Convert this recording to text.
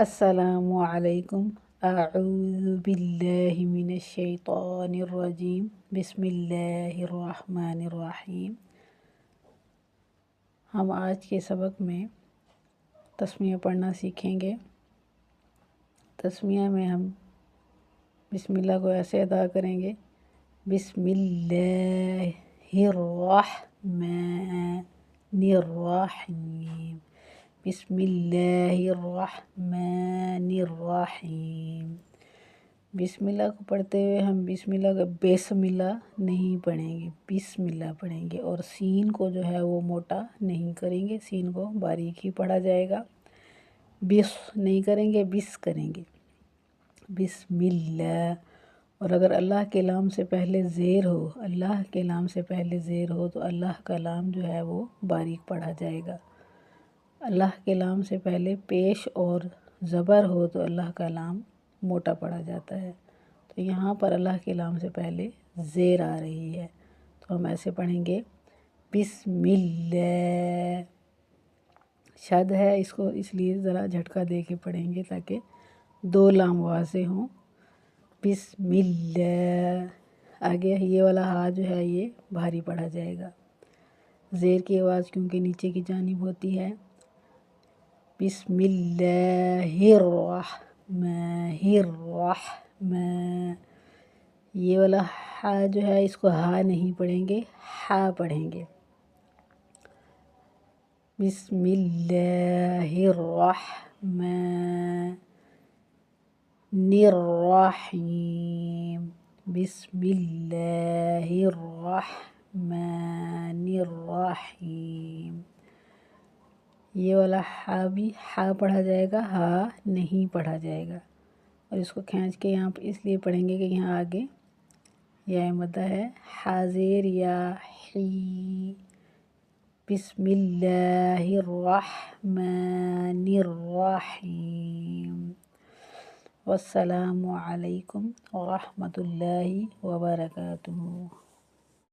السلام علیکم۔ اعوذ باللہ من الشیطان الرجیم، بسم اللہ الرحمن الرحیم۔ ہم آج کے سبق میں تسمیہ پڑھنا سیکھیں گے۔ تسمیہ میں ہم بسم اللہ کو ایسے ادا کریں گے، بسم اللہ الرحمن الرحیم، بسم اللہ الرحمن الرحیم۔ بسم اللہ کو پڑھتے ہوئے ہم بسم اللہ کا بسم اللہ نہیں پڑھیں گے، بسم اللہ پڑھیں گے، اور سین کو جو ہے وہ موٹا نہیں کریں گے، سین کو باریک ہی پڑھا جائے گا۔ بس نہیں کریں گے، بس کریں گے، بسم اللہ۔ اور اگر اللہ کے لام سے پہلے زیر ہو، اللہ کے لام سے پہلے زیر ہو تو اللہ کا لام جو ہے وہ باریک پڑھا جائے گا۔ اللہ کے لام سے پہلے پیش اور زبر ہو تو اللہ کا لام موٹا پڑھا جاتا ہے۔ تو یہاں پر اللہ کے لام سے پہلے زیر آ رہی ہے، تو ہم ایسے پڑھیں گے، بسم اللہ۔ شد ہے، اس کو اس لیے ذرا جھٹکا دے کے پڑھیں گے تاکہ دو لام واضح ہوں۔ بسم اللہ۔ آگے یہ والا ہا جو ہے یہ بھاری پڑھا جائے گا، زیر کی آواز کیونکہ نیچے کی جانب ہوتی ہے۔ بسم اللہ الرحمن الرحمن۔ یہ والا ہا جو ہے اس کو ہا نہیں پڑھیں گے، ہا پڑھیں گے۔ بسم اللہ الرحمن الرحیم، بسم اللہ الرحمن الرحیم۔ یہ والا ہا بھی ہا پڑھا جائے گا، ہا نہیں پڑھا جائے گا، اور اس کو کھینچ کے یہاں پہ اس لیے پڑھیں گے کہ یہاں آگے یا مدہ ہے، حاضر یا حی۔ بسم اللہ الرحمن الرحیم۔ والسلام علیکم ورحمۃ اللہ وبرکاتہ۔